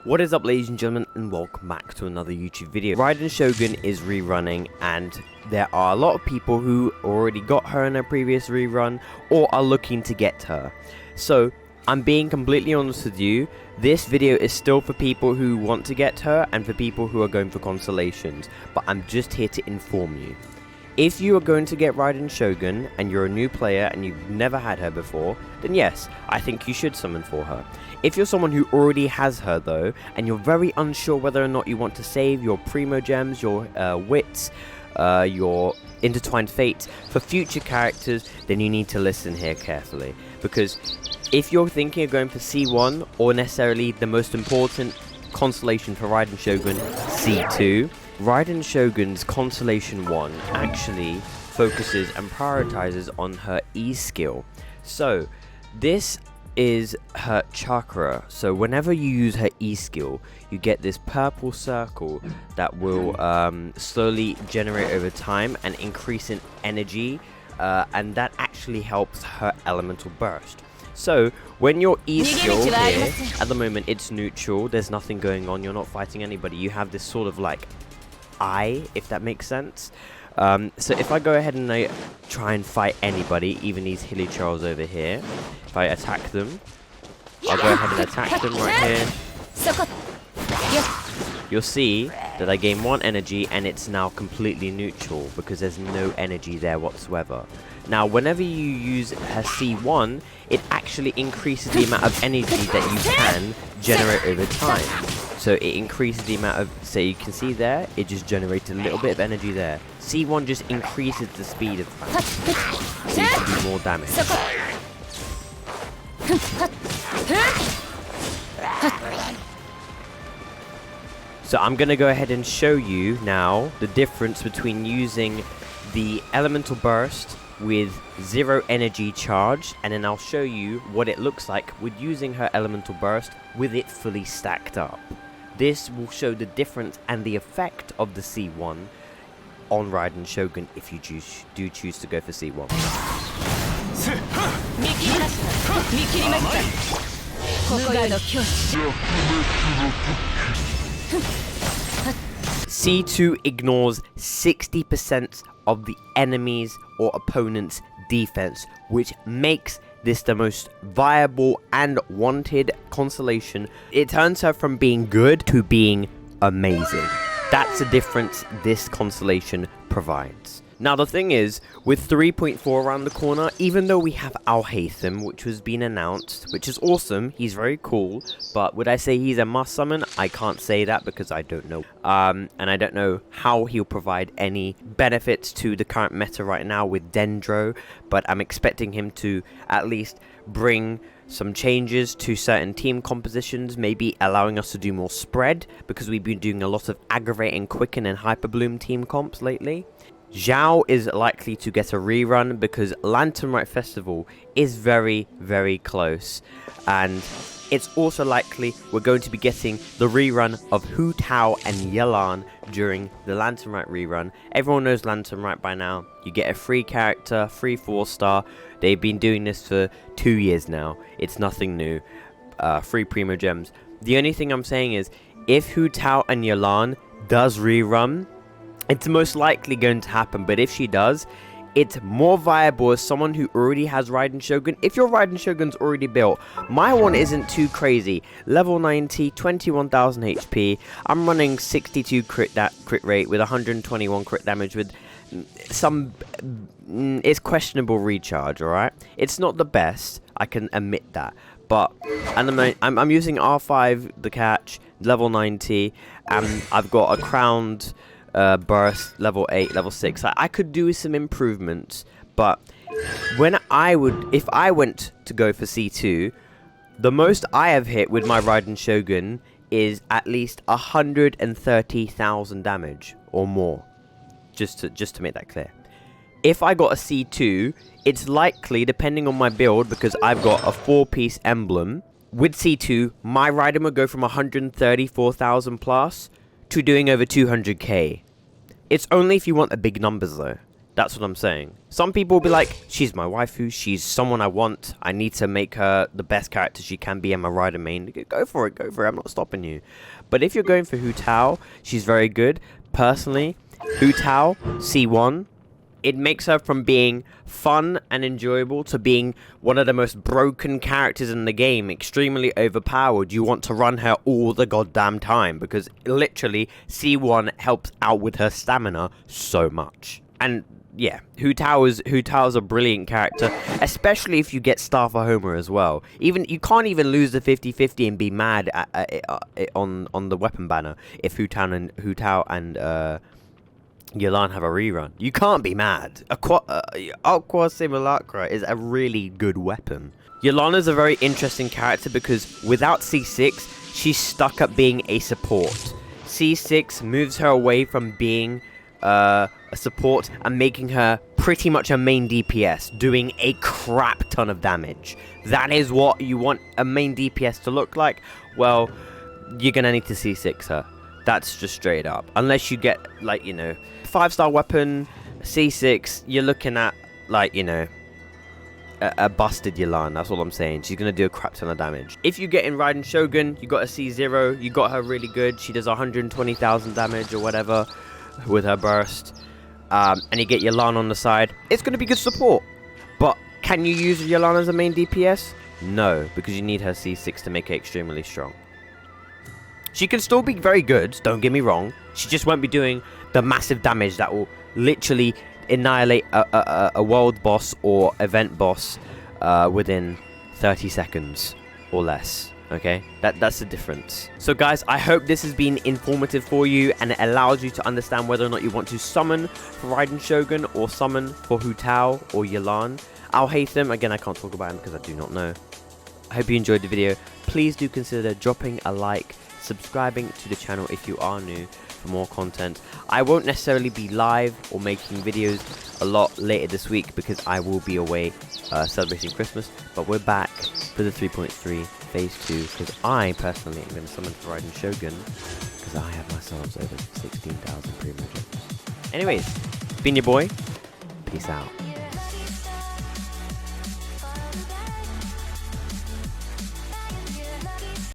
What is up, ladies and gentlemen, and welcome back to another YouTube video. Raiden Shogun is rerunning, and there are a lot of people who already got her in a previous rerun or are looking to get her. So I'm being completely honest with you, this video is still for people who want to get her and for people who are going for consolations, but I'm just here to inform you. If you are going to get Raiden Shogun and you're a new player and you've never had her before, then yes, I think you should summon for her. If you're someone who already has her though, and you're very unsure whether or not you want to save your Primo Gems, your Wits, your Intertwined Fates for future characters, then you need to listen here carefully. Because if you're thinking of going for C1, or necessarily the most important consolation for Raiden Shogun, C2, Raiden Shogun's Consolation 1 actually focuses and prioritizes on her E skill. So this is her chakra. So whenever you use her E skill, you get this purple circle that will slowly generate over time and increase in energy, and that actually helps her elemental burst. So when your E skill here, at the moment it's neutral, there's nothing going on, you're not fighting anybody, you have this sort of like eye, if that makes sense. So if I go ahead and I try and fight anybody, even these hilly trolls over here, if I attack them, I'll go ahead and attack them right here. You'll see that I gain 1 energy and it's now completely neutral because there's no energy there whatsoever. Now whenever you use her C1, it actually increases the amount of energy that you can generate over time. So it increases the amount of, so you can see there, it just generated a little bit of energy there. C1 just increases the speed of that, so you can do more damage. So I'm going to go ahead and show you now the difference between using the Elemental Burst with 0 energy charge, and then I'll show you what it looks like with using her Elemental Burst with it fully stacked up. This will show the difference and the effect of the C1 on Raiden Shogun if you do choose to go for C1. C2 ignores 60% of the enemy's or opponent's defense, which makes this the most viable and wanted consolation. It turns her from being good to being amazing. That's the difference this consolation provides. Now the thing is, with 3.4 around the corner, even though we have Al-Haytham, which has been announced, which is awesome, he's very cool, but would I say he's a must summon? I can't say that because I don't know. And I don't know how he'll provide any benefits to the current meta right now with Dendro, but I'm expecting him to at least bring some changes to certain team compositions, maybe allowing us to do more spread, because we've been doing a lot of aggravating Quicken and Hyper Bloom team comps lately. Zhao is likely to get a rerun because Lantern Rite Festival is very, very close. And it's also likely we're going to be getting the rerun of Hu Tao and Yelan during the Lantern Rite rerun. Everyone knows Lantern Rite by now. You get a free character, free 4-star. They've been doing this for 2 years now. It's nothing new. Free Primo Gems. The only thing I'm saying is, if Hu Tao and Yelan does rerun, it's most likely going to happen, but if she does, it's more viable as someone who already has Raiden Shogun. If your Raiden Shogun's already built, my one isn't too crazy. Level 90, 21,000 HP. I'm running 62 crit rate with 121 crit damage with some... it's questionable recharge, alright? It's not the best, I can admit that. But I'm using R5, the catch, level 90, and I've got a crowned... burst level 8, level 6. I could do some improvements, but if I went to go for C2, the most I have hit with my Raiden Shogun is at least 130,000 damage or more, just to make that clear. If I got a C2, it's likely, depending on my build, because I've got a 4-piece emblem, with C2 my Raiden would go from 134,000 plus to doing over 200k. It's only if you want the big numbers though. That's what I'm saying. Some people will be like, she's my waifu, she's someone I want, I need to make her the best character she can be in my rider main. Go for it, I'm not stopping you. But if you're going for Hu Tao, she's very good. Personally, Hu Tao, C1, it makes her from being fun and enjoyable to being one of the most broken characters in the game, extremely overpowered. You want to run her all the goddamn time because literally C1 helps out with her stamina so much. And yeah, Hu Tao's a brilliant character, especially if you get Star for Homer as well. Even you can't even lose the 50-50 and be mad on the weapon banner if Hu Tao and Yelan have a rerun. You can't be mad. Aqua Simulacra is a really good weapon. Yolana's a very interesting character because without C6, she's stuck at being a support. C6 moves her away from being a support and making her pretty much a main DPS, doing a crap ton of damage. That is what you want a main DPS to look like. Well, you're gonna need to C6 her. That's just straight up. Unless you get, like, you know, 5-star weapon, C6, you're looking at, like, you know, a busted Yelan. That's all I'm saying. She's going to do a crap ton of damage. If you get in Raiden Shogun, you got a C0, you got her really good. She does 120,000 damage or whatever with her burst. And you get Yelan on the side. It's going to be good support. But can you use Yelan as a main DPS? No, because you need her C6 to make her extremely strong. She can still be very good, don't get me wrong. She just won't be doing the massive damage that will literally annihilate a world boss or event boss within 30 seconds or less. Okay, that's the difference. So guys, I hope this has been informative for you and it allows you to understand whether or not you want to summon for Raiden Shogun or summon for Hu Tao or Yelan. I'll hate them. Again, I can't talk about him because I do not know. I hope you enjoyed the video. Please do consider dropping a like, subscribing to the channel if you are new for more content. I won't necessarily be live or making videos a lot later this week because I will be away celebrating Christmas, but we're back for the 3.3 phase 2 because I personally am going to summon for Raiden Shogun because I have myself over 16,000 premium gems. Anyways, been your boy, peace out.